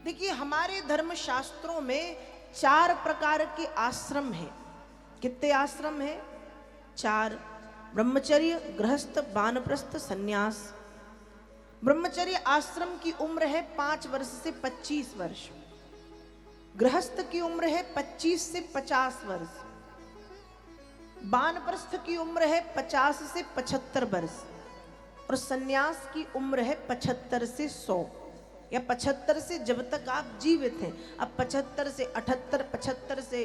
देखिए, हमारे धर्म शास्त्रों में 4 प्रकार के आश्रम हैं। कितने आश्रम हैं? 4। ब्रह्मचर्य, गृहस्थ, वानप्रस्थ, सन्यास। ब्रह्मचर्य आश्रम की उम्र है 5 वर्ष से 25 वर्ष। गृहस्थ की उम्र है 25 से 50 वर्ष। वानप्रस्थ की उम्र है 50 से 75 वर्ष। और सन्यास की उम्र है 75 से 100 या 75 से जब तक आप जीवित हैं। अब 75 से 78, 75 से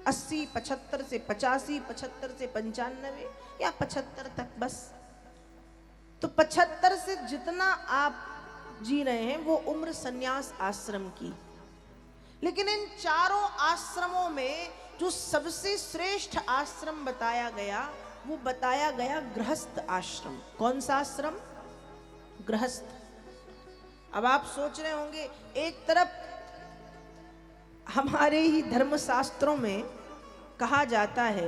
80, 75 से 85, 75 से 95 या 75 तक बस। तो 75 से जितना आप जी रहे हैं वो उम्र सन्यास आश्रम की। लेकिन इन चारों आश्रमों में जो सबसे श्रेष्ठ आश्रम बताया गया वो बताया गया गृहस्थ आश्रम। कौन सा आश्रम? गृहस्थ। अब आप सोच रहे होंगे, एक तरफ हमारे ही धर्मशास्त्रों में कहा जाता है,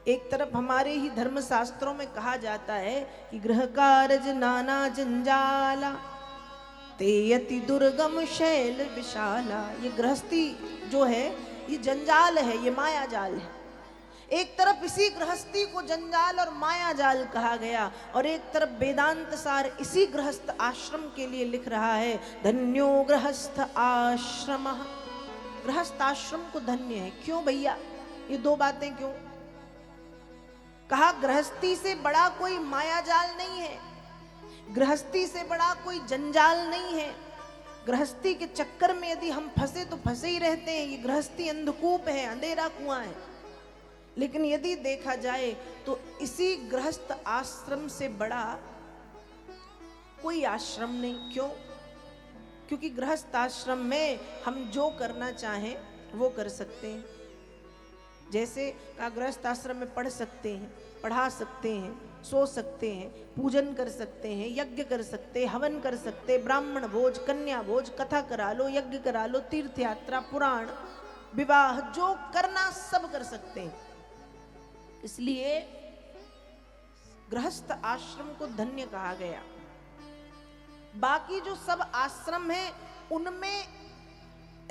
एक तरफ हमारे ही धर्मशास्त्रों में कहा जाता है कि गृह कारज नाना जंजाला तेयति दुर्गम शैल विशाला। ये गृहस्थी जो है ये जंजाल है, ये माया जाल है। एक तरफ इसी गृहस्थी को जंजाल और माया जाल कहा गया और एक तरफ वेदांत सार इसी गृहस्थ आश्रम के लिए लिख रहा है, धन्यो गृहस्थ आश्रम। गृहस्थ आश्रम को धन्य है। क्यों भैया? ये दो बातें क्यों? कहा गृहस्थी से बड़ा कोई माया जाल नहीं है, गृहस्थी से बड़ा कोई जंजाल नहीं है। गृहस्थी के चक्कर में यदि हम फंसे तो फंसे ही रहते हैं। ये गृहस्थी अंधकूप है, अंधेरा कुआं है। लेकिन यदि देखा जाए तो इसी गृहस्थ आश्रम से बड़ा कोई आश्रम नहीं। क्यों? क्योंकि गृहस्थ आश्रम में हम जो करना चाहें वो कर सकते हैं। जैसे का गृहस्थ आश्रम में पढ़ सकते हैं, पढ़ा सकते हैं, सो सकते हैं, पूजन कर सकते हैं, यज्ञ कर सकते हैं, हवन कर सकते हैं, ब्राह्मण भोज, कन्या भोज, कथा करा लो, यज्ञ करा लो, तीर्थ यात्रा, पुराण, विवाह, जो करना सब कर सकते हैं। इसलिए गृहस्थ आश्रम को धन्य कहा गया। बाकी जो सब आश्रम हैं उनमें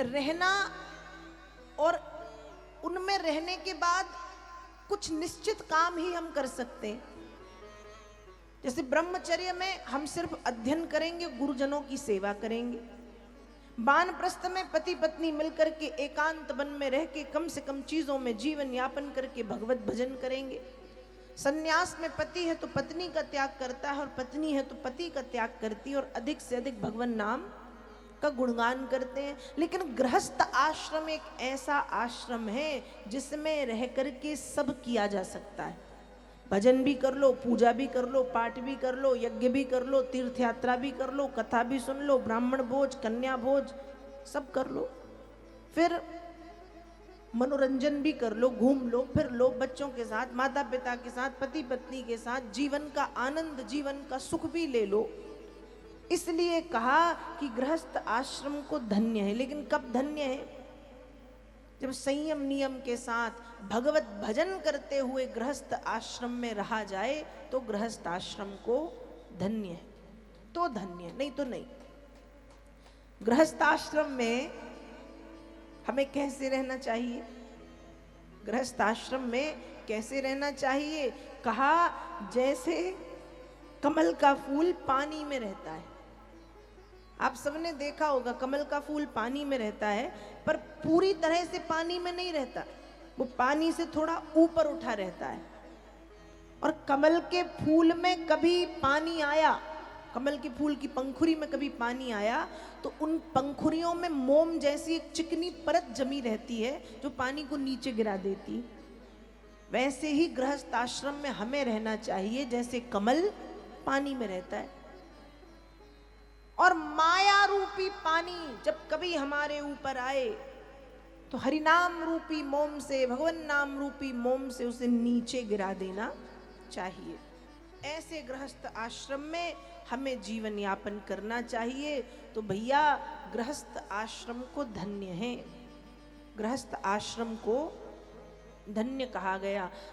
रहना और उनमें रहने के बाद कुछ निश्चित काम ही हम कर सकते हैं। जैसे ब्रह्मचर्य में हम सिर्फ अध्ययन करेंगे, गुरुजनों की सेवा करेंगे। वानप्रस्थ में पति पत्नी मिलकर के एकांत वन में रह के कम से कम चीजों में जीवन यापन करके भगवत भजन करेंगे। सन्यास में पति है तो पत्नी का त्याग करता है और पत्नी है तो पति का त्याग करती है और अधिक से अधिक भगवान नाम का गुणगान करते हैं। लेकिन गृहस्थ आश्रम एक ऐसा आश्रम है जिसमें रह करके सब किया जा सकता है। भजन भी कर लो, पूजा भी कर लो, पाठ भी कर लो, यज्ञ भी कर लो, तीर्थ यात्रा भी कर लो, कथा भी सुन लो, ब्राह्मण भोज, कन्या भोज सब कर लो। फिर मनोरंजन भी कर लो, घूम लो, फिर लो, बच्चों के साथ, माता पिता के साथ, पति पत्नी के साथ जीवन का आनंद, जीवन का सुख भी ले लो। इसलिए कहा कि गृहस्थ आश्रम को धन्य है। लेकिन कब धन्य है? जब संयम नियम के साथ भगवत भजन करते हुए गृहस्थ आश्रम में रहा जाए तो गृहस्थ आश्रम को धन्य है। तो धन्य, नहीं तो नहीं। गृहस्थ आश्रम में हमें कैसे रहना चाहिए? गृहस्थ आश्रम में कैसे रहना चाहिए? कहा जैसे कमल का फूल पानी में रहता है। आप सबने देखा होगा कमल का फूल पानी में रहता है पर पूरी तरह से पानी में नहीं रहता, वो पानी से थोड़ा ऊपर उठा रहता है। और कमल के फूल में कभी पानी आया, कमल के फूल की पंखुड़ी में कभी पानी आया तो उन पंखुड़ियों में मोम जैसी एक चिकनी परत जमी रहती है जो पानी को नीचे गिरा देती। वैसे ही गृहस्थ आश्रम में हमें रहना चाहिए जैसे कमल पानी में रहता है। और माया रूपी पानी जब कभी हमारे ऊपर आए तो हरिनाम रूपी मोम से, भगवान नाम रूपी मोम से उसे नीचे गिरा देना चाहिए। ऐसे गृहस्थ आश्रम में हमें जीवन यापन करना चाहिए। तो भैया गृहस्थ आश्रम को धन्य है, गृहस्थ आश्रम को धन्य कहा गया।